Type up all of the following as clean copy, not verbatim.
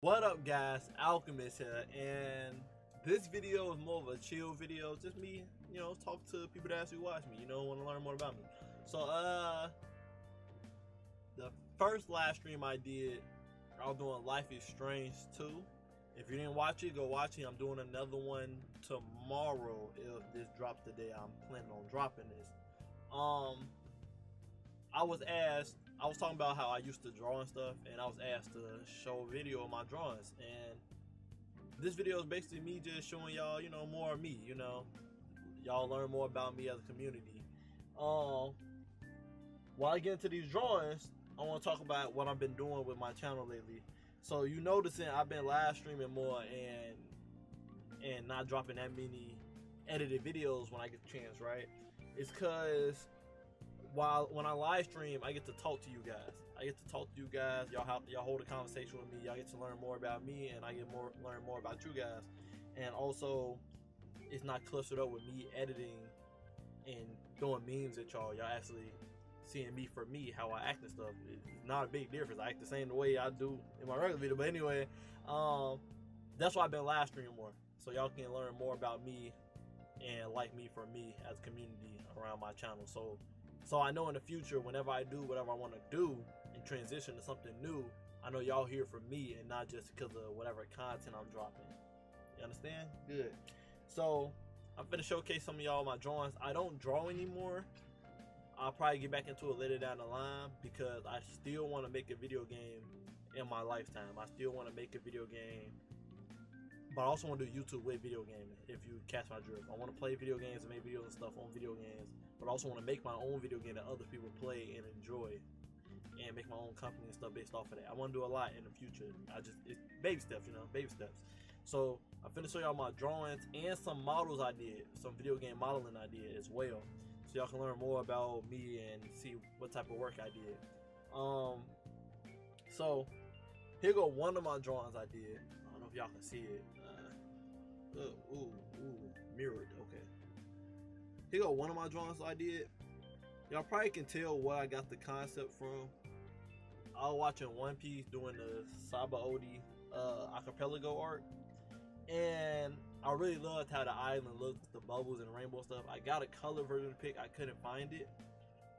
What up guys, Alchemist here, and this video is more of a chill video, just me, talk to people that actually watch me, want to learn more about me. So the first live stream I did, I was doing Life is Strange 2. If you didn't watch it, go watch it. I'm doing another one tomorrow. If this drops today, I'm planning on dropping this. I was talking about how I used to draw and stuff, and I was asked to show a video of my drawings, and this video is basically me just showing y'all, more of me, y'all learn more about me as a community. While I get into these drawings, I want to talk about what I've been doing with my channel lately. So you noticing I've been live streaming more and not dropping that many edited videos when I get the chance, right? It's because when I live stream, I get to talk to you guys. Y'all hold a conversation with me. Y'all get to learn more about me, and I learn more about you guys. And also, it's not clustered up with me editing and throwing memes at y'all. Y'all actually seeing me for me, how I act and stuff. It's not a big difference. I act the same way I do in my regular video. But anyway, that's why I've been live streaming more, so y'all can learn more about me and like me for me as a community around my channel. So I know in the future, whenever I do whatever I want to do and transition to something new, I know y'all hear from me and not just because of whatever content I'm dropping. You understand? Good. So I'm finna showcase some of y'all my drawings. I don't draw anymore. I'll probably get back into it later down the line because I still want to make a video game in my lifetime. I still want to make a video game, but I also want to do YouTube with video gaming, if you catch my drift. I want to play video games and make videos and stuff on video games, but I also want to make my own video game that other people play and enjoy, and make my own company and stuff based off of that. I want to do a lot in the future. It's baby steps, baby steps. So I'm finna show y'all my drawings and some models I did, some video game modeling I did as well, so y'all can learn more about me and see what type of work I did. So here go one of my drawings I did. I don't know if y'all can see it. Mirrored. Okay. Here go one of my drawings I did. Y'all probably can tell what I got the concept from. I was watching One Piece doing the Saba Odi archipelago art, and I really loved how the island looked, the bubbles and the rainbow stuff. I got a color version to pick. I couldn't find it,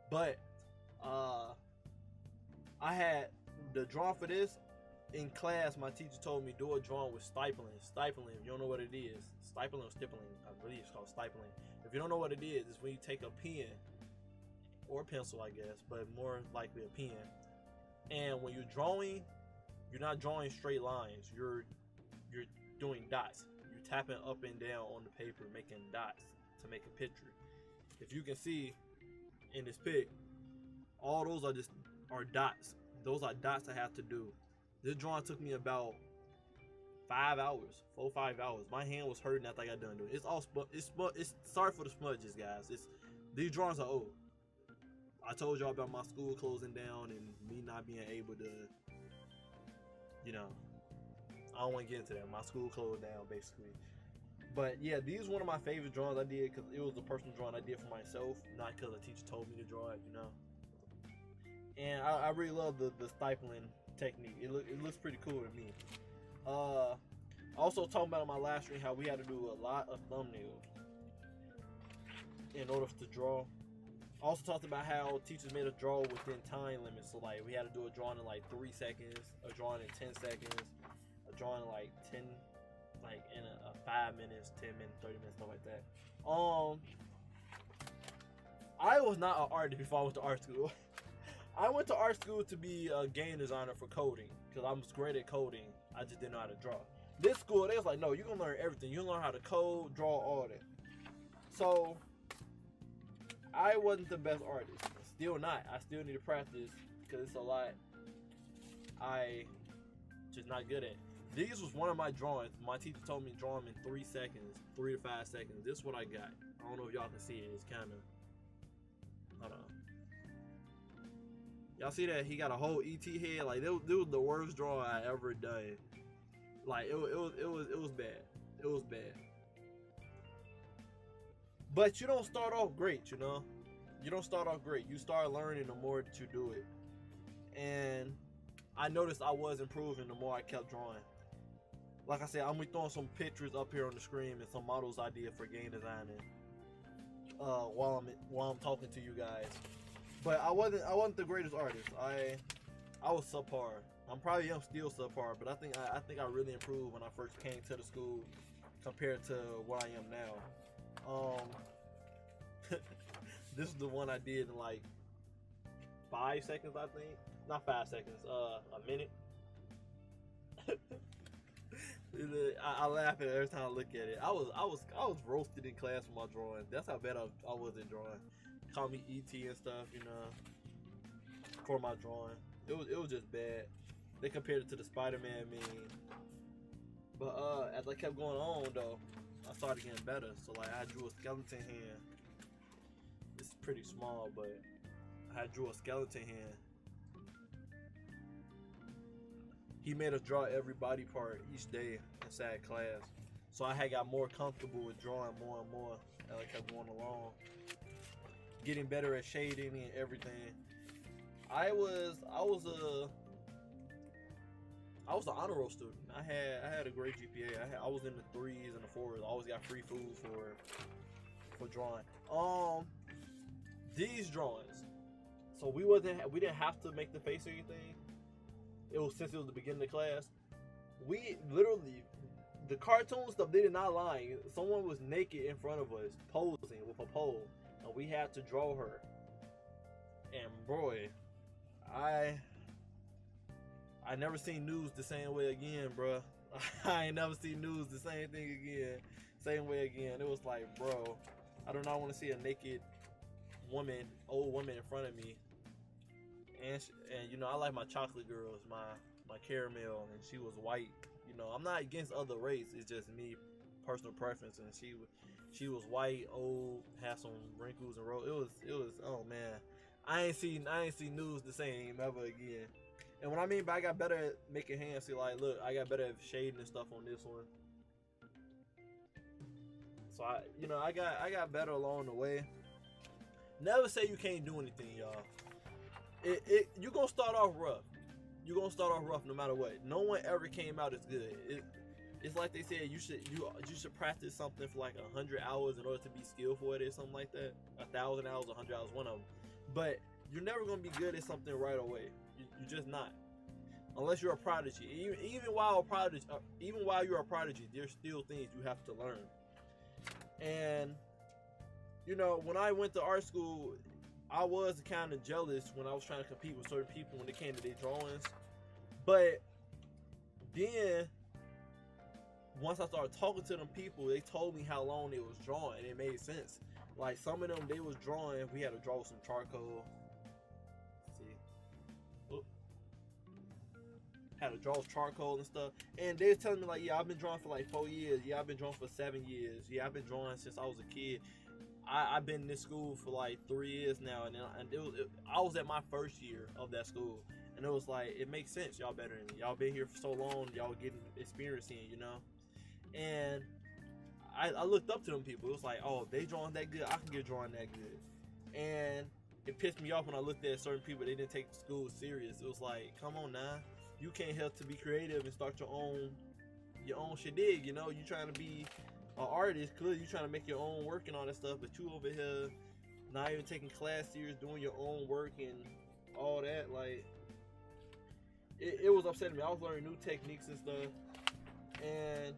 but I had the drawing for this. In class, my teacher told me do a drawing with stippling. Stippling, if you don't know what it is, stippling or stippling, I believe it's called stippling. If you don't know what it is, it's when you take a pen or a pencil, I guess, but more likely a pen. And when you're drawing, you're not drawing straight lines. You're doing dots. You're tapping up and down on the paper, making dots to make a picture. If you can see in this pic, all those are dots. Those are dots I have to do. This drawing took me about 5 hours, 4 or 5 hours. My hand was hurting after I got done doing it. It's all it's sorry for the smudges, guys. These drawings are old. I told y'all about my school closing down and me not being able to, I don't want to get into that. My school closed down basically. But yeah, these are one of my favorite drawings I did because it was a personal drawing I did for myself, not because a teacher told me to draw it, And I really love the stippling technique. It looks pretty cool to me. Also talking about on my last stream how we had to do a lot of thumbnails in order to draw. Also talked about how teachers made us draw within time limits. So like we had to do a drawing in like 3 seconds, a drawing in 10 seconds, a drawing in like 10, like in a 5 minutes, 10 minutes, 30 minutes, stuff like that. I was not an artist before I went to art school. I went to art school to be a game designer for coding because I was great at coding. I just didn't know how to draw. This school, they was like, no, you're going to learn everything. You're going to learn how to code, draw, all that. So I wasn't the best artist. Still not. I still need to practice because it's a lot I just not good at. These was one of my drawings. My teacher told me to draw them in 3 seconds, 3 to 5 seconds. This is what I got. I don't know if y'all can see it. It's kind of, hold on. Y'all see that he got a whole ET head? Like it was the worst drawing I ever done. Like it was bad. It was bad. But you don't start off great, You don't start off great. You start learning the more that you do it. And I noticed I was improving the more I kept drawing. Like I said, I'm gonna be throwing some pictures up here on the screen and some models I did for game designing while I'm talking to you guys. But I wasn't the greatest artist. I was subpar. I'm probably still subpar, but I think I really improved when I first came to the school compared to what I am now. This is the one I did in like 5 seconds, I think. Not 5 seconds. A minute. I laugh at it every time I look at it. I was roasted in class for my drawing. That's how bad I was at drawing. Call me ET and stuff, you know, for my drawing. It was just bad. They compared it to the Spider-Man meme. But as I kept going on though, I started getting better. So like I drew a skeleton hand. It's pretty small, but I drew a skeleton hand. He made us draw every body part each day inside class. So I had got more comfortable with drawing more and more as I kept going along. Getting better at shading and everything. I was an honor roll student. I had a great GPA. I was in the 3s and the 4s. I always got free food for drawing. These drawings. So we didn't have to make the face or anything. Since it was the beginning of class. We literally, the cartoon stuff, they did not lie. Someone was naked in front of us, posing with a pole, and we had to draw her. And boy, I never seen news the same way again, bruh. I ain't never seen news the same way again. It was like, bro, I do not want to see a naked old woman in front of me. And you know, I like my chocolate girls, my caramel, and she was white. You know, I'm not against other race. It's just me, personal preference. And she was white, old, had some wrinkles and rolls. It was. Oh man, I ain't seen news the same ever again. And what I mean by I got better at making hands, see, like, look, I got better at shading and stuff on this one. So I got better along the way. Never say you can't do anything, y'all. You're gonna start off rough. You're gonna start off rough no matter what. No one ever came out as good. It's like they said you should practice something for like 100 hours in order to be skillful at it, something like that. 1,000 hours, 100 hours, one of them. But you're never gonna be good at something right away. You're just not, unless you're a prodigy. Even while you're a prodigy, there's still things you have to learn. And you know, when I went to art school, I was kind of jealous when I was trying to compete with certain people when it came to their drawings. But then, once I started talking to them people, they told me how long they was drawing, and it made sense. Like, some of them, they was drawing, we had to draw with some charcoal. Let's see. Oop. Had to draw with charcoal and stuff. And they was telling me, like, yeah, I've been drawing for like 4 years. Yeah, I've been drawing for 7 years. Yeah, I've been drawing since I was a kid. I've been in this school for like 3 years now, and I was at my first year of that school, and it was like, it makes sense. Y'all better than me. Y'all been here for so long. Y'all getting experience in, you know. And I looked up to them people. It was like, oh, they drawing that good, I can get drawing that good. And it pissed me off when I looked at certain people. They didn't take school serious. It was like, come on now, you can't help to be creative and start your own shindig. You know, you trying to be an artist, clearly you trying to make your own work and all that stuff, but you over here not even taking class serious, doing your own work and all that. Like, it was upsetting me. I was learning new techniques and stuff, and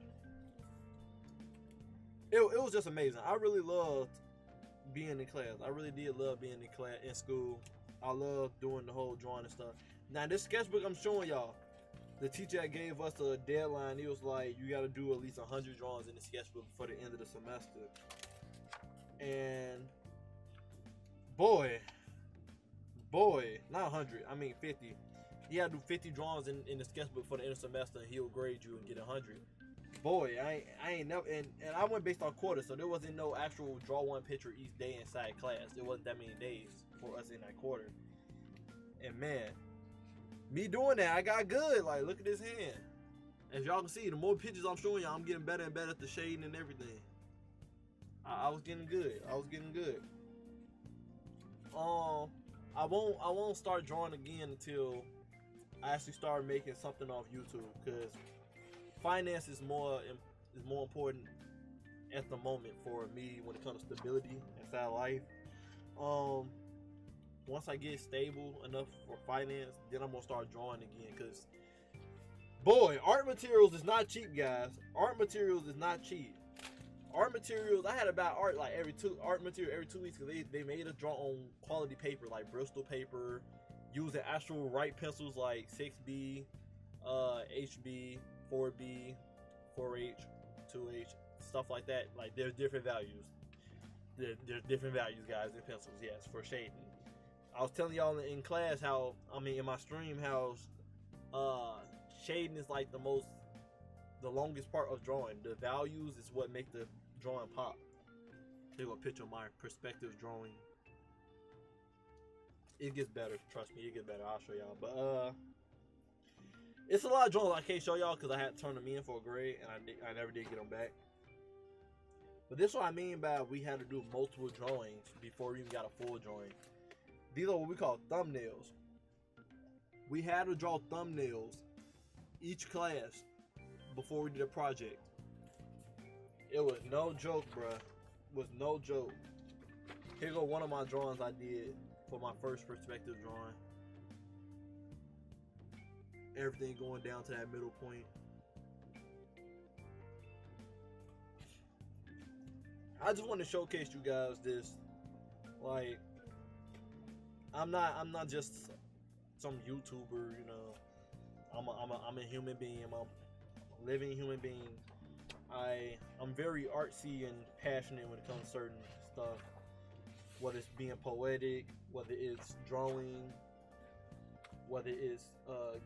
it was just amazing. I really loved being in class. I really did love being in school. I loved doing the whole drawing and stuff. Now, this sketchbook I'm showing y'all, the teacher gave us a deadline. He was like, you got to do at least 100 drawings in the sketchbook before the end of the semester. And boy, not 100, I mean 50. You got to do 50 drawings in the sketchbook for the end of the semester, and he'll grade you and get 100. Boy, I ain't never, and I went based on quarters, so there wasn't no actual draw one picture each day inside class. There wasn't that many days for us in that quarter. And man, me doing that, I got good. Like, look at this hand. As y'all can see, the more pictures I'm showing y'all, I'm getting better and better at the shading and everything. I was getting good. I won't start drawing again until I actually started making something off YouTube because finance is more important at the moment for me when it comes to stability inside life. Um, Once I get stable enough for finance, then I'm gonna start drawing again. Cause boy, art materials is not cheap, guys. Art materials is not cheap. Art materials, I had to buy art like every 2 weeks because they made us draw on quality paper like Bristol paper, using actual right pencils like 6B, HB, 4B, 4H, 2H, stuff like that. Like there's different values. There's different values, guys, in pencils. Yes, for shading. I was telling y'all in class how, in my stream, how shading is like the longest part of drawing. The values is what make the drawing pop. Here go a picture of my perspective drawing. It gets better, trust me, it gets better. I'll show y'all. But it's a lot of drawings I can't show y'all because I had to turn them in for a grade and I never did get them back. But this is what I mean by we had to do multiple drawings before we even got a full drawing. These are what we call thumbnails. We had to draw thumbnails each class before we did a project. It was no joke, bruh. It was no joke. Here go one of my drawings I did for my first perspective drawing. Everything going down to that middle point. I just want to showcase you guys this. Like, I'm not just some YouTuber, you know. I'm a human being. I'm a living human being. I'm very artsy and passionate when it comes to certain stuff. Whether it's being poetic, whether it's drawing, whether it's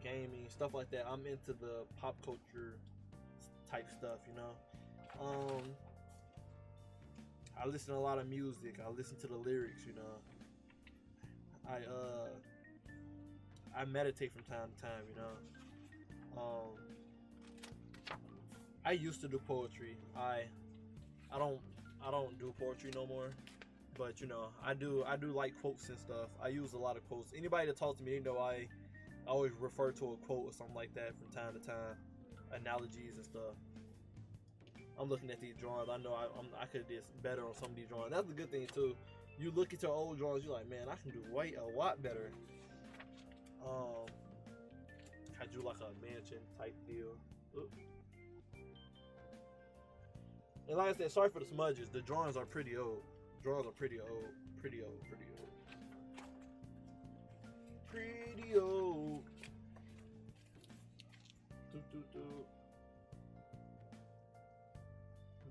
gaming, stuff like that. I'm into the pop culture type stuff, you know. I listen to a lot of music. I listen to the lyrics, you know. I meditate from time to time, you know. I used to do poetry. I don't do poetry no more. But you know, I do like quotes and stuff. I use a lot of quotes. Anybody that talks to me, they know I always refer to a quote or something like that from time to time. Analogies and stuff. I'm looking at these drawings. I know I could have did better on some of these drawings. That's the good thing too. You look at your old drawings, you're like, man, I can do a lot better. I drew like a mansion type deal. Oops. And like I said, sorry for the smudges. The drawings are pretty old. Drawings are pretty old. Pretty old.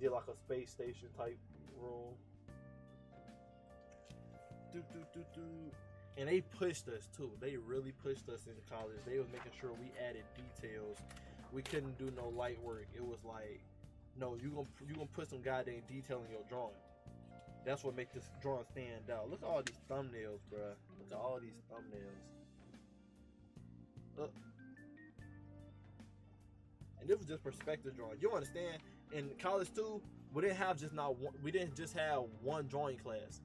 Did like a space station type room. And they pushed us too. They really pushed us into college. They was making sure we added details. We couldn't do no light work. It was like, no, you gonna put some goddamn detail in your drawing. That's what makes this drawing stand out. Look at all these thumbnails, bruh. Look at all these thumbnails. And this was just perspective drawing. You understand? In college too, we didn't just have one drawing class.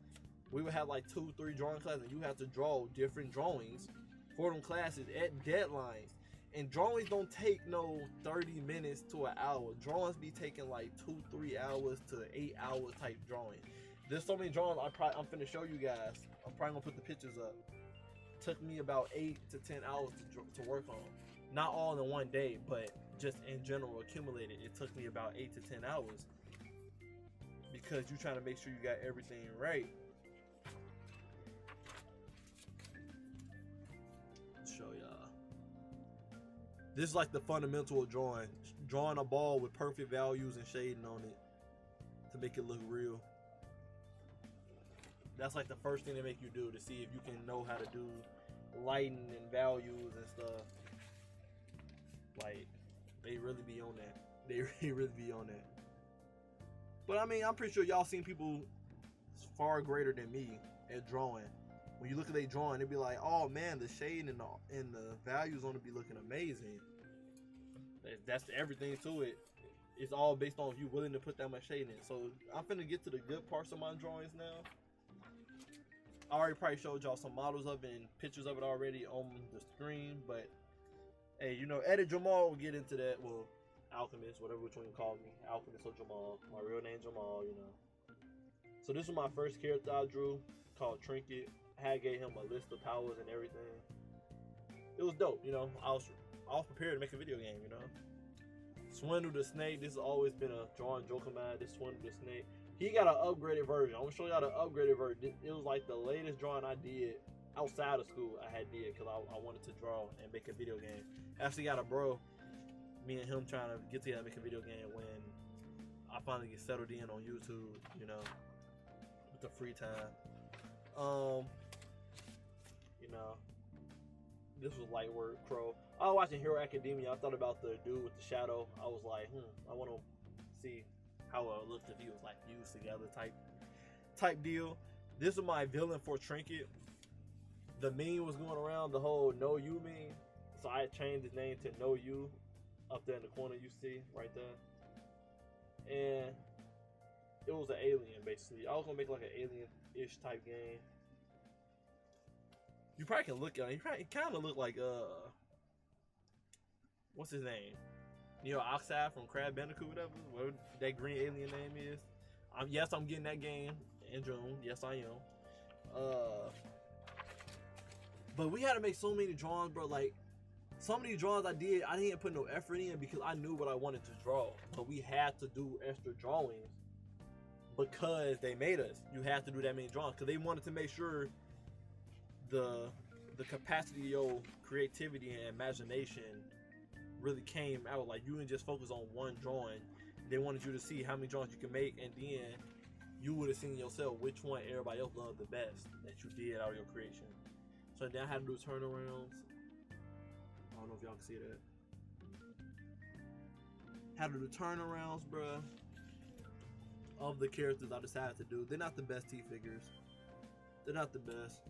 We would have like 2-3 drawing classes, and you have to draw different drawings for them classes at deadlines. And drawings don't take no 30 minutes to an hour. Drawings be taking like 2-3 hours to 8 hours type drawing. There's so many drawings I'm finna show you guys. I'm probably gonna put the pictures up. Took me about 8 to 10 hours to work on. Not all in one day, but just in general accumulated. It took me about 8 to 10 hours because you're trying to make sure you got everything right. Show y'all. This is like the fundamental of drawing. Drawing a ball with perfect values and shading on it to make it look real. That's like the first thing they make you do to see if you can know how to do lighting and values and stuff. Like, they really be on that. They really be on that. But I mean, I'm pretty sure y'all seen people far greater than me at drawing. When you look at their drawing, they be like, oh man, the shading and the values on it be looking amazing. That's everything to it. It's all based on if you're willing to put that much shading in. So I'm finna get to the good parts of my drawings now. I already probably showed y'all some models of it and pictures of it already on the screen, but Hey, you know, Edit Jamal will get into that. Well, Alchemist, whatever which one you call me, Alchemist or Jamal. My real name Jamal, you know. So this was my first character I drew called Trinket. I had gave him a list of powers and everything. It was dope, you know. I was prepared to make a video game, you know. Swindle the Snake. This has always been a drawing joke of mine. This Swindle the Snake. He got an upgraded version. I'm gonna show y'all the upgraded version. It was like the latest drawing I did outside of school. I did because I wanted to draw and make a video game. Actually got a bro. Me and him trying to get together and make a video game when I finally get settled in on YouTube. You know, with the free time. You know, this was light work, Crow. I was watching Hero Academia. I thought about the dude with the shadow. I was like, I want to see how it looked if he was like fused together type deal. This is my villain for Trinket. The meme was going around, the whole "No You" meme. So I changed his name to "No You" up there in the corner you see right there. And it was an alien basically. I was gonna make like an alien-ish type game. You probably can look at it. He kind of look like what's his name? You know, Oxide from Crab Bandicoot, whatever that green alien name is. Yes, I'm getting that game in June. Yes, I am. But we had to make so many drawings, bro. Like some of these drawings I didn't put no effort in because I knew what I wanted to draw. But we had to do extra drawings because they made us. You have to do that many drawings because they wanted to make sure the capacity of your creativity and imagination really came out. Like you didn't just focus on one drawing. They wanted you to see how many drawings you can make, and then you would have seen yourself which one everybody else loved the best that you did out of your creation. So then I had to do turnarounds. I don't know if y'all can see that. Had to do turnarounds, bruh, of the characters I decided to do. They're not the best T-figures. They're not the best.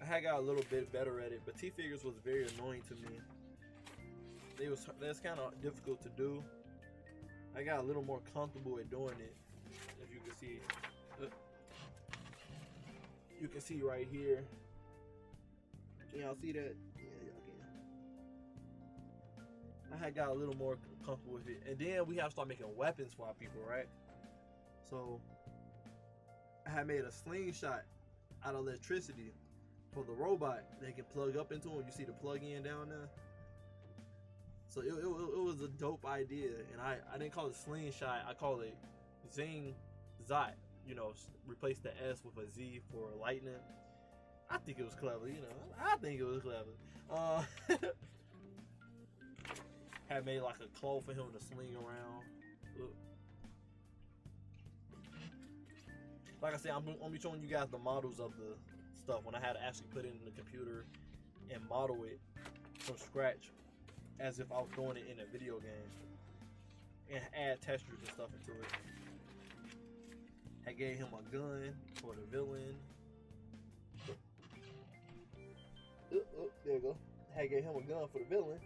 I had got a little bit better at it, but T-figures was very annoying to me. That's kind of difficult to do. I got a little more comfortable at doing it. If you can see, you can see right here. Can y'all see that? Yeah, y'all can. I had got a little more comfortable with it, and then we have to start making weapons for our people, right? So I had made a slingshot out of electricity for the robot. They can plug up into them. You see the plug-in down there. So it was a dope idea, and I didn't call it slingshot. I call it Zing Zot. You know, replace the S with a Z for lightning. I think it was clever. You know, I think it was clever. Had made like a claw for him to sling around. Look. Like I said, I'm gonna be showing you guys the models of the stuff when I had to actually put it in the computer and model it from scratch, as if I was doing it in a video game, and add textures and stuff into it. I gave him a gun for the villain. There you go. I gave him a gun for the villain.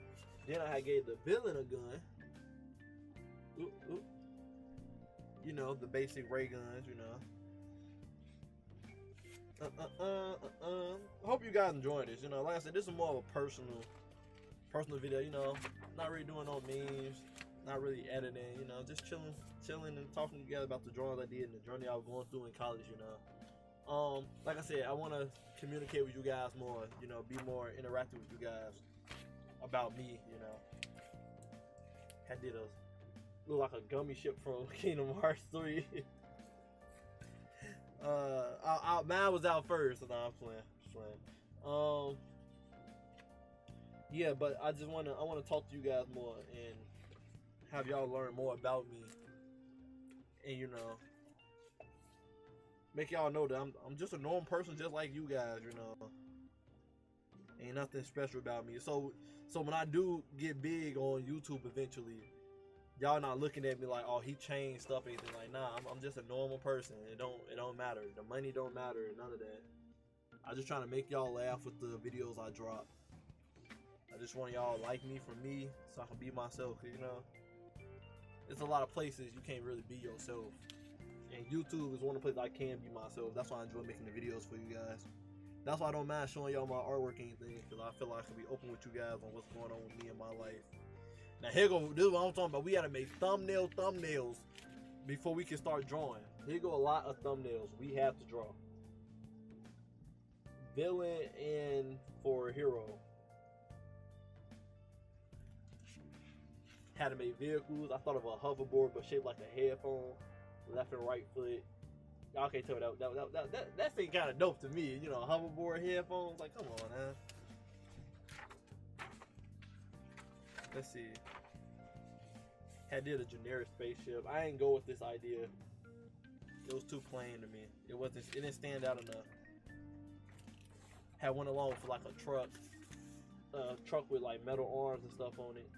Then I gave the villain a gun. You know, the basic ray guns, you know. Hope you guys enjoyed this. You know, like I said, this is more of a personal video. You know, not really doing no memes, not really editing. You know, just chilling and talking to you guys about the drawings I did and the journey I was going through in college. You know, like I said, I want to communicate with you guys more. You know, be more interactive with you guys about me. You know, I did look like a gummy ship from Kingdom Hearts 3. Mine was out first, and I'm playing. Yeah, but I want to talk to you guys more and have y'all learn more about me, and you know, make y'all know that I'm just a normal person, just like you guys. You know, ain't nothing special about me. So when I do get big on YouTube eventually, y'all not looking at me like, oh, he changed stuff or anything. Like, nah, I'm just a normal person. It don't matter. The money don't matter. None of that. I just trying to make y'all laugh with the videos I drop. I just want y'all to like me for me, so I can be myself. You know, there's a lot of places you can't really be yourself, and YouTube is one of the places I can be myself. That's why I enjoy making the videos for you guys. That's why I don't mind showing y'all my artwork and anything, because I feel like I can be open with you guys on what's going on with me in my life. Now here go, this is what I'm talking about. We gotta make thumbnails before we can start drawing. Here go a lot of thumbnails we have to draw. Villain and for hero. How to make vehicles. I thought of a hoverboard but shaped like a headphone. Left and right foot. Y'all can't tell me that thing kind of dope to me. You know, hoverboard headphones. Like, come on, man. Let's see. I did a generic spaceship. I ain't go with this idea. It was too plain to me. It didn't stand out enough. Had one along for like a truck with like metal arms and stuff on it.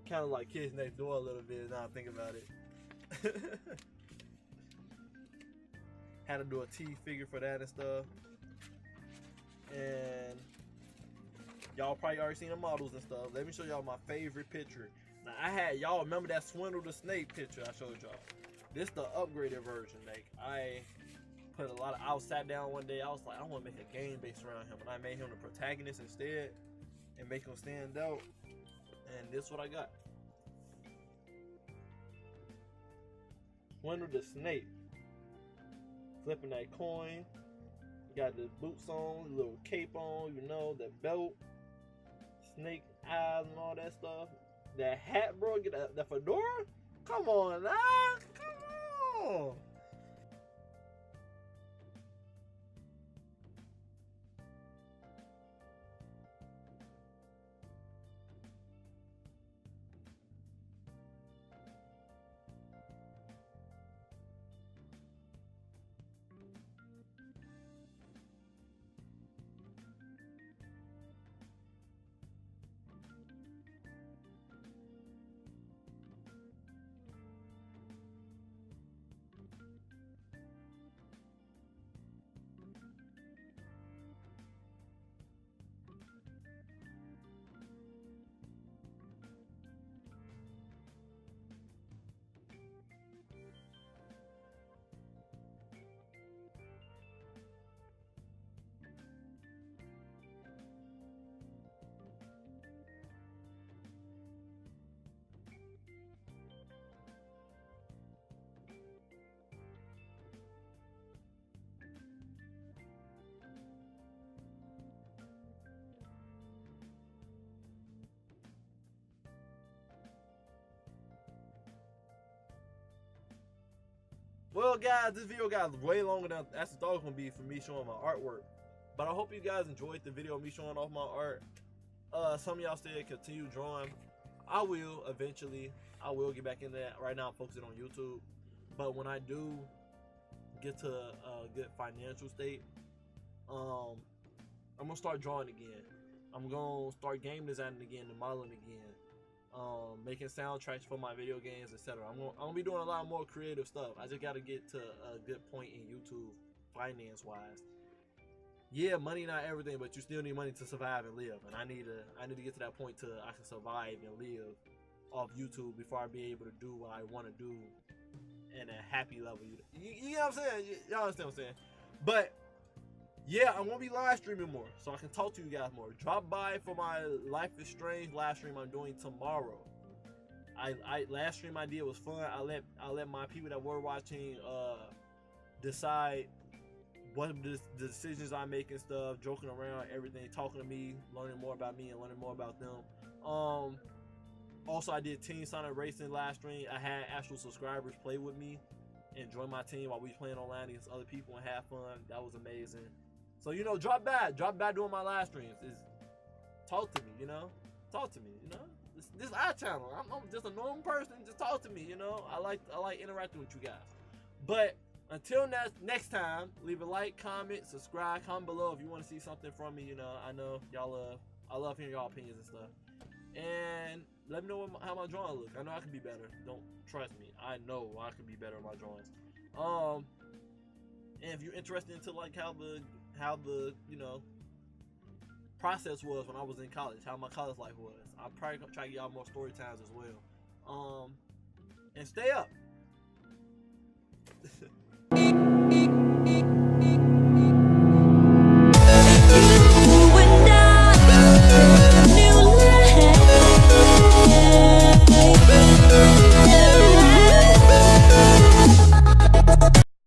Kind of like Kids Next Door a little bit. Now I think about it. Had to do a T figure for that and stuff. And y'all probably already seen the models and stuff. Let me show y'all my favorite picture. Now I had y'all remember that Swindle the Snake picture I showed y'all. This the upgraded version. Like I put a lot of. I sat down one day. I was like, I want to make a game based around him, and I made him the protagonist instead, and make him stand out. And this is what I got. Swindle the Snake. Flipping that coin. Got the boots on, little cape on, you know, the belt, snake eyes and all that stuff. That hat, bro, get that fedora? Come on, nah, come on. Well, guys, this video got way longer than I thought it was going to be for me showing my artwork. But I hope you guys enjoyed the video of me showing off my art. Some of y'all said continue drawing. I will eventually. I will get back into that. Right now I'm focusing on YouTube. But when I do get to a good financial state, I'm going to start drawing again. I'm going to start game designing again and modeling again. Making soundtracks for my video games, etc. I'm gonna be doing a lot more creative stuff. I just gotta get to a good point in YouTube, finance wise. Yeah, money not everything, but you still need money to survive and live. And I need to get to that point to I can survive and live off YouTube before I be able to do what I want to do in a happy level. You know what I'm saying? Y'all understand what I'm saying? But yeah, I won't be live streaming more, so I can talk to you guys more. Drop by for my Life is Strange live stream I'm doing tomorrow. I last stream I did was fun. I let my people that were watching decide what the decisions I make and stuff, joking around, everything, talking to me, learning more about me and learning more about them. Also I did Team Sonic Racing live stream. I had actual subscribers play with me and join my team while we playing online against other people and have fun. That was amazing. So, you know, drop by doing my live streams. Talk to me, you know? Talk to me, you know? This is our channel. I'm just a normal person. Just talk to me, you know? I like interacting with you guys. But until next time, leave a like, comment, subscribe, comment below if you want to see something from me, you know? I know I love hearing y'all opinions and stuff. And let me know how my drawing look. I know I can be better. Don't trust me. I know I can be better in my drawings. And if you're interested into like how the you know process was when I was in college, how my college life was, I'll probably try to get y'all more story times as well. And stay up.